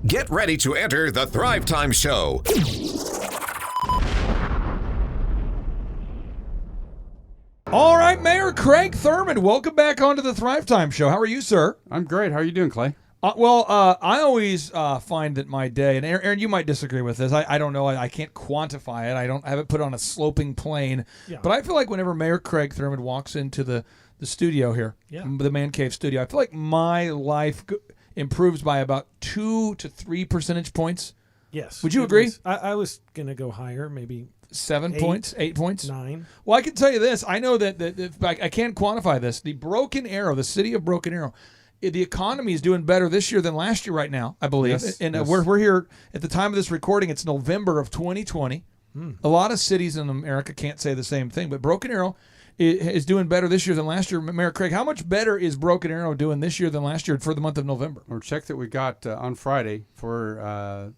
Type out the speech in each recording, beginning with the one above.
Get ready to enter the Thrive Time Show. All right, Mayor Craig Thurmond, welcome back onto the Thrive Time Show. How are you, sir? I'm great. How are you doing, Clay? I always find that my day, and Aaron, you might disagree with this. I don't know. I can't quantify it. I don't have it put on a sloping plane. Yeah. But I feel like whenever Mayor Craig Thurmond walks into the studio here, the Man Cave studio, I feel like my life improves by about 2 to 3 percentage points. Yes. Would you agree? I was going to go higher, maybe 7 points, 8 points, 9. Well, I can tell you this. I know that I can't quantify this. The Broken Arrow, the city of Broken Arrow, the economy is doing better this year than last year right now, I believe. Yes, and yes. We're here at the time of this recording. It's November of 2020. A lot of cities in America can't say the same thing, but Broken Arrow is doing better this year than last year. Mayor Craig, how much better is Broken Arrow doing this year than last year for the month of November? Our check that we got on Friday for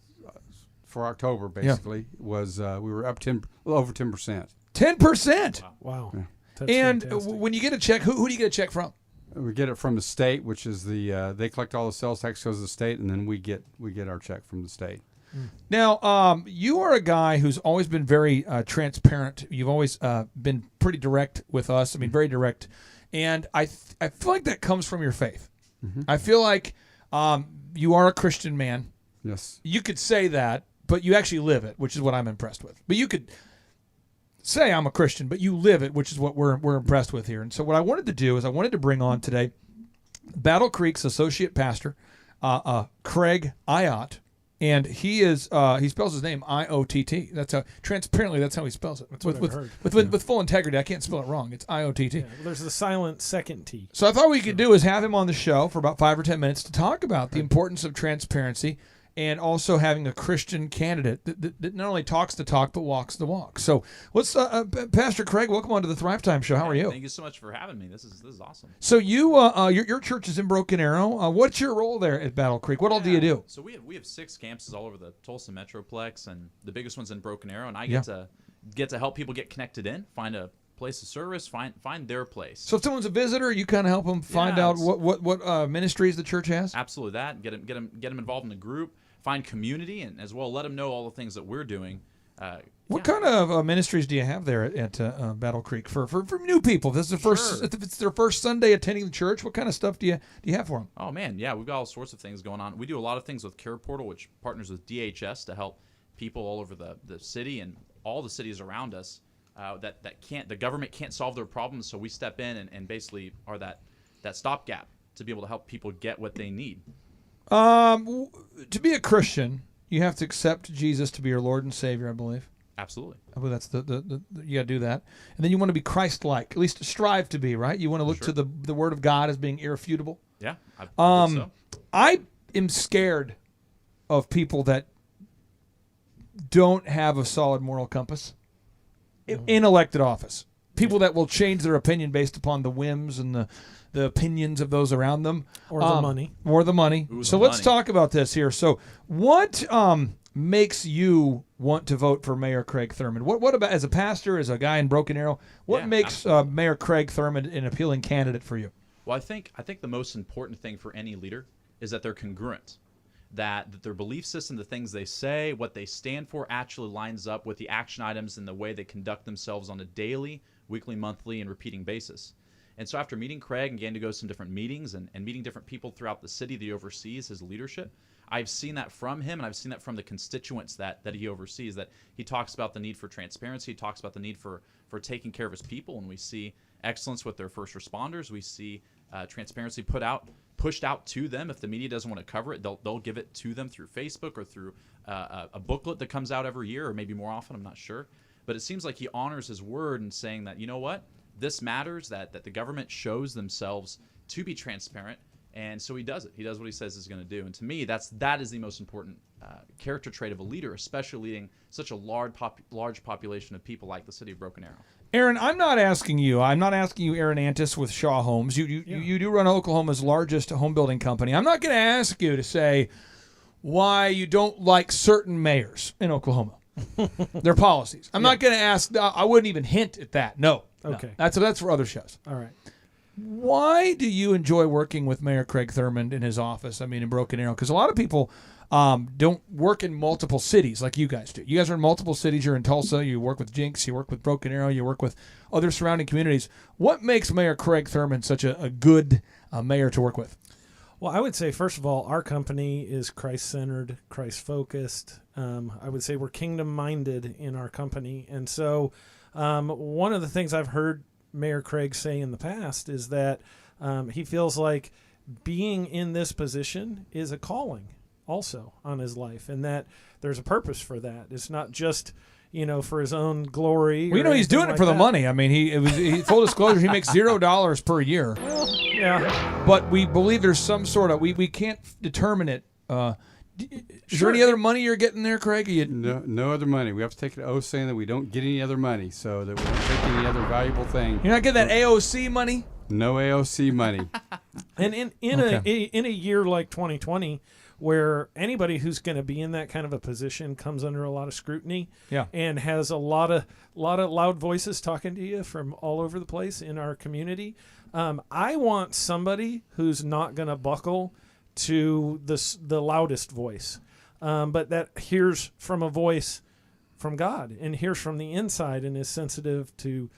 October basically was we were up a little over 10%. 10%. Wow. Yeah. That's and fantastic. when you get a check, who do you get a check from? We get it from the state, which is they collect all the sales tax goes to the state, and then we get our check from the state. Now, you are a guy who's always been very transparent. You've always been pretty direct with us. I mean, very direct. And I feel like that comes from your faith. Mm-hmm. I feel like you are a Christian man. Yes. You could say that, but you actually live it, which is what I'm impressed with. But you could say I'm a Christian, but you live it, which is what we're impressed with here. And so what I wanted to do is I wanted to bring on today BattleCreek's associate pastor, Craig Iott. And he spells his name Iott. That's how transparently that's how he spells it. With full integrity, I can't spell it wrong. It's Iott. Yeah, well, there's the silent second T. So I thought what we could do is have him on the show for about 5 or 10 minutes to talk about the importance of transparency and also having a Christian candidate that not only talks the talk but walks the walk. So let's Pastor Craig, welcome on to the Thrive Time Show. How are you? Thank you so much for having me. This is awesome. So you your church is in Broken Arrow. What's your role there at BattleCreek? What all do you do? So we have 6 campuses all over the Tulsa Metroplex, and the biggest one's in Broken Arrow. And I get to help people get connected in, find a place of service, find their place. So if someone's a visitor, you kind of help them find out what ministries the church has. Absolutely, that get them involved in the group, find community, and as well let them know all the things that we're doing. What kind of ministries do you have there at BattleCreek for new people? If it's their first Sunday attending the church, what kind of stuff do you have for them? Oh man, yeah, we've got all sorts of things going on. We do a lot of things with Care Portal, which partners with DHS to help people all over the city and all the cities around us the government can't solve their problems, so we step in and basically are that stopgap to be able to help people get what they need. To be a Christian, you have to accept Jesus to be your Lord and Savior, I believe. Absolutely. I believe that's the you got to do that. And then you want to be Christ-like, at least strive to be, right? You want to look to the Word of God as being irrefutable. Yeah, I believe so. I am scared of people that don't have a solid moral compass in elected office. People that will change their opinion based upon the whims and the opinions of those around them. Or the money. So let's talk about this here. So what makes you want to vote for Mayor Craig Thurmond? What about, as a pastor, as a guy in Broken Arrow, what makes Mayor Craig Thurmond an appealing candidate for you? Well, I think the most important thing for any leader is that they're congruent, that their belief system, the things they say, what they stand for actually lines up with the action items and the way they conduct themselves on a daily, weekly, monthly, and repeating basis. And so after meeting Craig and getting to go to some different meetings and meeting different people throughout the city that he oversees, his leadership, I've seen that from him, and I've seen that from the constituents that he oversees, that he talks about the need for transparency, he talks about the need for taking care of his people, and we see excellence with their first responders. We see transparency pushed out to them. If the media doesn't want to cover it, they'll give it to them through Facebook or through a booklet that comes out every year, or maybe more often, I'm not sure. But it seems like he honors his word in saying that, you know what, this matters, that the government shows themselves to be transparent, and so he does it. He does what he says he's going to do. And to me, that is the most important character trait of a leader, especially leading such a large population of people like the city of Broken Arrow. Aaron, I'm not asking you, Aaron Antis with Shaw Homes. You do run Oklahoma's largest home building company. I'm not going to ask you to say why you don't like certain mayors in Oklahoma, their policies. I'm not going to ask. I wouldn't even hint at that. No. Okay. That's for other shows. All right. Why do you enjoy working with Mayor Craig Thurmond in his office? I mean, in Broken Arrow, because a lot of people don't work in multiple cities like you guys do. You guys are in multiple cities. You're in Tulsa. You work with Jinx. You work with Broken Arrow. You work with other surrounding communities. What makes Mayor Craig Thurmond such a good mayor to work with? Well, I would say, first of all, our company is Christ-centered, Christ-focused. I would say we're kingdom-minded in our company. And so one of the things I've heard Mayor Craig say in the past is that he feels like being in this position is a calling also on his life, and that there's a purpose for that. It's not just, for his own glory. Well, he's doing it for the money. I mean, he full disclosure, he makes $0 per year. Well, yeah. But we believe there's some sort of, we can't determine it. Is there any other money you're getting there, Craig? No other money. We have to take an oath saying that we don't get any other money, so that we don't take any other valuable thing. You're not getting that AOC money? No AOC money. And in a year like 2020, where anybody who's going to be in that kind of a position comes under a lot of scrutiny, and has a lot of loud voices talking to you from all over the place in our community, I want somebody who's not going to buckle to the loudest voice, but that hears from a voice from God and hears from the inside and is sensitive to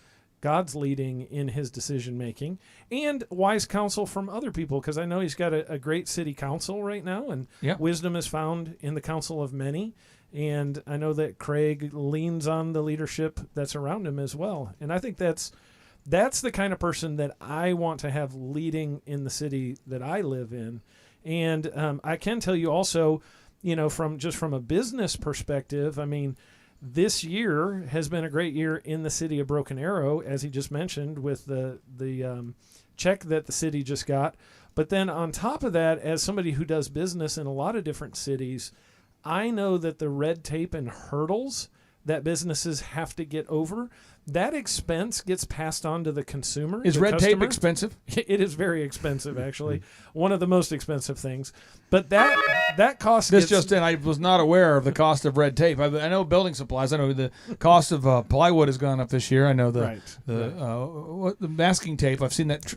God's leading in his decision making and wise counsel from other people, because I know he's got a great city council right now, and wisdom is found in the counsel of many. And I know that Craig leans on the leadership that's around him as well. And I think that's the kind of person that I want to have leading in the city that I live in. And I can tell you also, from a business perspective, I mean, this year has been a great year in the city of Broken Arrow, as he just mentioned, with the check that the city just got. But then on top of that, as somebody who does business in a lot of different cities, I know that the red tape and hurdles that businesses have to get over, that expense gets passed on to the consumer. Is red tape expensive? It is very expensive, actually. One of the most expensive things. But that cost gets... I was not aware of the cost of red tape. I know building supplies. I know the cost of plywood has gone up this year. I know the masking tape. I've seen that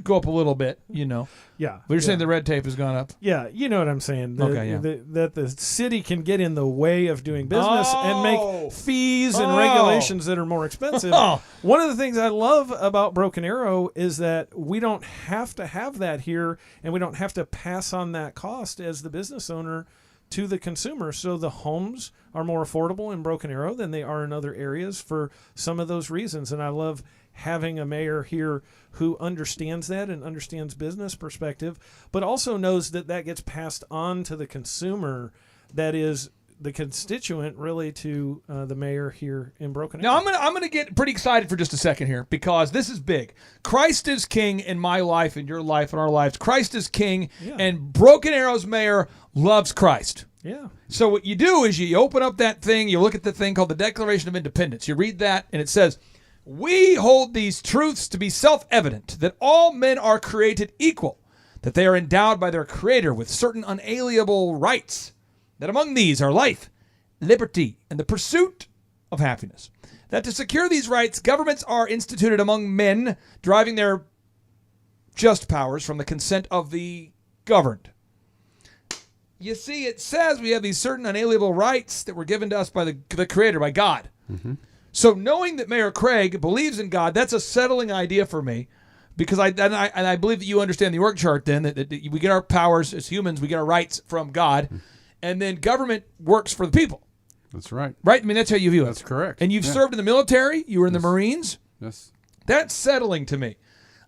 go up a little bit, Yeah. But you're saying the red tape has gone up? Yeah, you know what I'm saying. That the city can get in the way of doing business and make fees and regulations that are more expensive. One of the things I love about Broken Arrow is that we don't have to have that here, and we don't have to pass on that cost as the business owner to the consumer. So the homes are more affordable in Broken Arrow than they are in other areas for some of those reasons. And I love having a mayor here who understands that and understands business perspective, but also knows that gets passed on to the consumer, that is the constituent really to the mayor here in Broken Arrow. Now I'm gonna get pretty excited for just a second here, because this is big. Christ is king in my life, in your life, in our lives. Christ is king, and Broken Arrow's mayor loves Christ. Yeah. So what you do is you open up that thing, you look at the thing called the Declaration of Independence. You read that, and it says, "We hold these truths to be self-evident, that all men are created equal, that they are endowed by their Creator with certain unalienable rights, that among these are life, liberty, and the pursuit of happiness. That to secure these rights, governments are instituted among men, deriving their just powers from the consent of the governed." You see, it says we have these certain unalienable rights that were given to us by the Creator, by God. Mm-hmm. So knowing that Mayor Craig believes in God, that's a settling idea for me, because I believe that you understand the org chart then, that we get our powers as humans, we get our rights from God, and then government works for the people. That's right. Right? I mean, that's how you view it. That's correct. And you've served in the military, you were in the Marines. Yes. That's settling to me.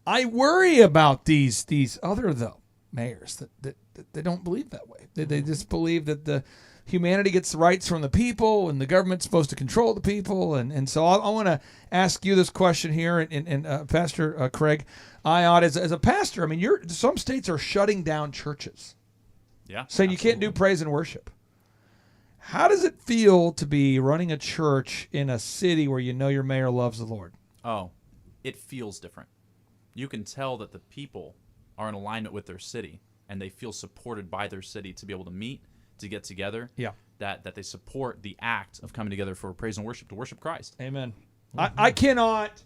I worry about these other, though, mayors that they don't believe that way. They just believe that the humanity gets the rights from the people, and the government's supposed to control the people. And so I want to ask you this question here, and Pastor Craig Iott, as a pastor, I mean, some states are shutting down churches. Yeah. Saying you can't do praise and worship. How does it feel to be running a church in a city where you know your mayor loves the Lord? Oh, it feels different. You can tell that the people are in alignment with their city, and they feel supported by their city to be able to meet, to get together. Yeah. That they support the act of coming together for praise and worship, to worship Christ. Amen. Mm-hmm. I cannot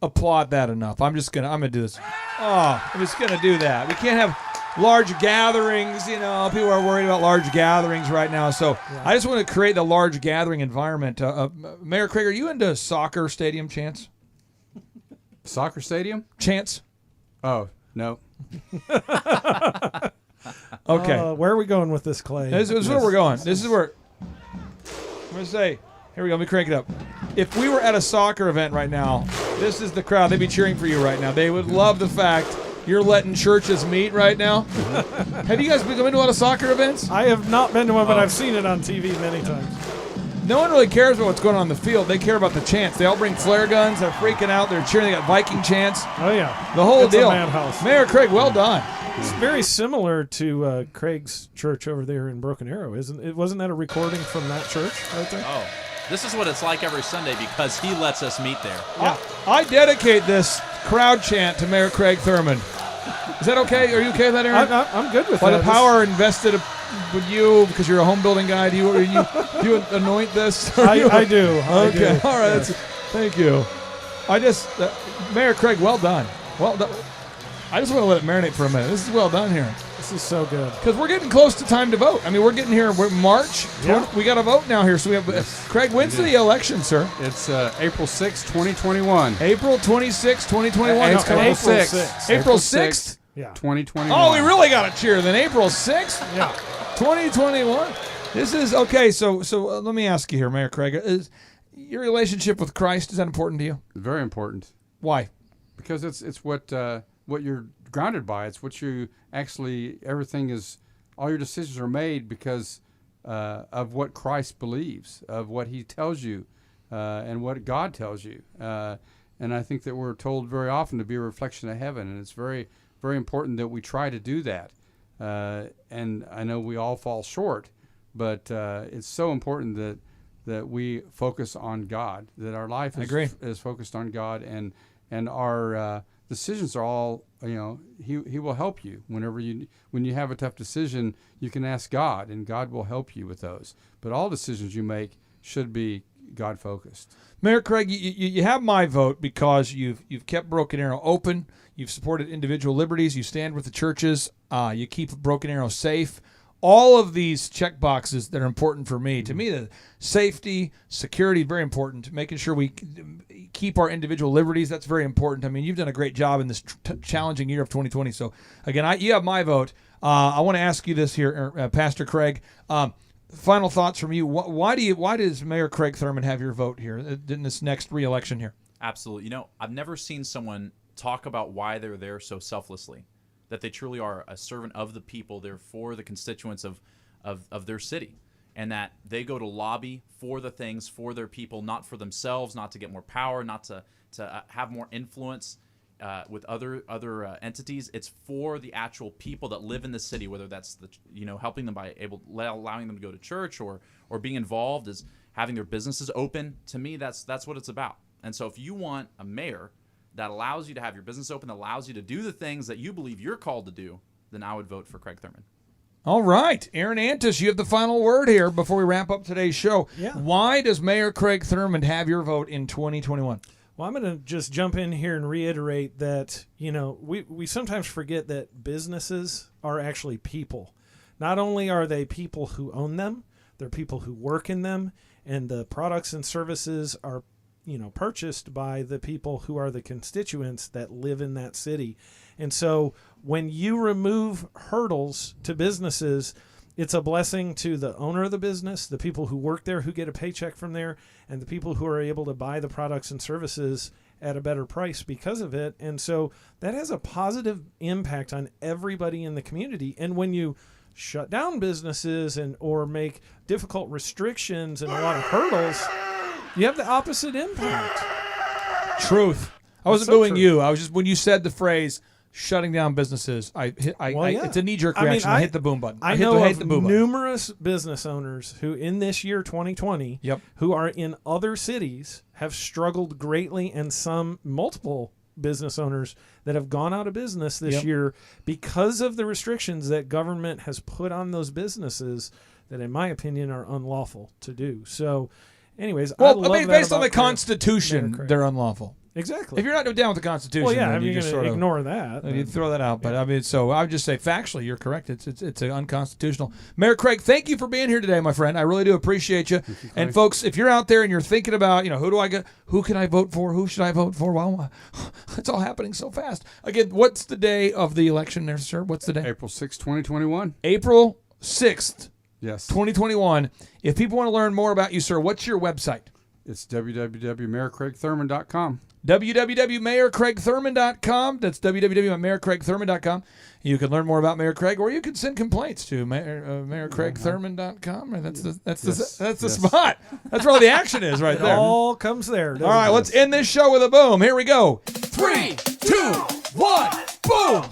applaud that enough. I'm gonna do this. Oh, I'm just gonna do that. We can't have large gatherings. People are worried about large gatherings right now. So I just want to create the large gathering environment. Mayor Craig, are you into soccer stadium chants? Soccer stadium? Chants? Oh, no. Okay. Where are we going with this, Clay? This is where we're going. This is where I'm going to say, here we go. Let me crank it up. If we were at a soccer event right now, this is the crowd. They'd be cheering for you right now. They would love the fact you're letting churches meet right now. Have you guys been going to a lot of soccer events? I have not been to one, but I've seen it on TV many times. No one really cares about what's going on in the field. They care about the chants. They all bring flare guns. They're freaking out. They're cheering. They got Viking chants. Oh, yeah. The whole It's deal. a madhouse. Mayor Craig, well done. It's very similar to Craig's church over there in Broken Arrow, isn't it? Wasn't that a recording from that church right there? Oh, this is what it's like every Sunday because he lets us meet there. Yeah. I dedicate this crowd chant to Mayor Craig Thurmond. Is that okay? Are you okay with that, Aaron? I'm good with By that. the power invested with you, because you're a home building guy, do you anoint this? I do. Okay, all right. Thank you. Mayor Craig, well done. Well done. I just want to let it marinate for a minute. This is well done here. This is so good. Because we're getting close to time to vote. I mean, we're getting here. We're March. Yeah. We got to vote now here. So we have Craig, when's the election, sir? It's April 6, 2021. April 26, 2021. It's coming April up. 6th. April 6th? Yeah. 2021. Oh, we really got to cheer then. April 6th? Yeah. 2021. This is okay. So let me ask you here, Mayor Craig. Is your relationship with Christ, is that important to you? Very important. Why? Because it's what you're grounded by. It's what you actually, all your decisions are made because of what Christ believes, of what he tells you, and what God tells you. And I think that we're told very often to be a reflection of heaven, and it's very, very important that we try to do that. And I know we all fall short, but it's so important that we focus on God, that our life is focused on God, and our decisions are all, he will help you. When you have a tough decision, you can ask God, and God will help you with those. But all decisions you make should be God-focused. Mayor Craig, you have my vote because you've kept Broken Arrow open. You've supported individual liberties. You stand with the churches. You keep Broken Arrow safe. All of these check boxes that are important for me. To me, the safety, security, very important. Making sure we keep our individual liberties, that's very important. I mean, you've done a great job in this challenging year of 2020. So, again, you have my vote. I want to ask you this here, Pastor Craig. Final thoughts from you. Why does Mayor Craig Thurmond have your vote here in this next re-election here? Absolutely. I've never seen someone talk about why they're there so selflessly, that they truly are a servant of the people. They're for the constituents of their city, and that they go to lobby for the things for their people, not for themselves, not to get more power, not to have more influence with other entities. It's for the actual people that live in the city, whether that's helping them by allowing them to go to church or being involved as having their businesses open. To me, that's what it's about. And so if you want a mayor that allows you to have your business open, that allows you to do the things that you believe you're called to do, then I would vote for Craig Thurmond. All right. Aaron Antis, you have the final word here before we wrap up today's show. Yeah. Why does Mayor Craig Thurmond have your vote in 2021? Well, I'm going to just jump in here and reiterate that, we sometimes forget that businesses are actually people. Not only are they people who own them, they're people who work in them, and the products and services are purchased by the people who are the constituents that live in that city. And so when you remove hurdles to businesses, it's a blessing to the owner of the business, the people who work there, who get a paycheck from there, and the people who are able to buy the products and services at a better price because of it. And so that has a positive impact on everybody in the community. And when you shut down businesses or make difficult restrictions and a lot of hurdles, you have the opposite impact. Truth. I wasn't booing you. I was just, when you said the phrase shutting down businesses, it's a knee-jerk reaction. I hit the boom button. I know of numerous business owners who in this year 2020 who are in other cities have struggled greatly, and multiple business owners that have gone out of business this year because of the restrictions that government has put on those businesses that, in my opinion, are unlawful to do. So anyways, based on the Constitution, they're unlawful. Exactly. If you're not down with the Constitution, well, yeah, then you you're just going sort to of ignore that. you throw that out. But I mean, so I would just say factually, you're correct. It's unconstitutional. Mayor Craig, thank you for being here today, my friend. I really do appreciate you. And folks, if you're out there and you're thinking about, who can I vote for? Who should I vote for? Well, it's all happening so fast. Again, what's the day of the election there, sir? What's the day? April 6, 2021. April 6th. Yes. 2021. If people want to learn more about you, sir, what's your website? It's www.mayorcraigthurmond.com. www.mayorcraigthurmond.com. That's www.mayorcraigthurmond.com. You can learn more about Mayor Craig, or you can send complaints to mayorcraigthurmond.com. That's the spot. That's where all the action is right there. It all comes there. All right, let's end this show with a boom. Here we go. 3, 2, 1, boom.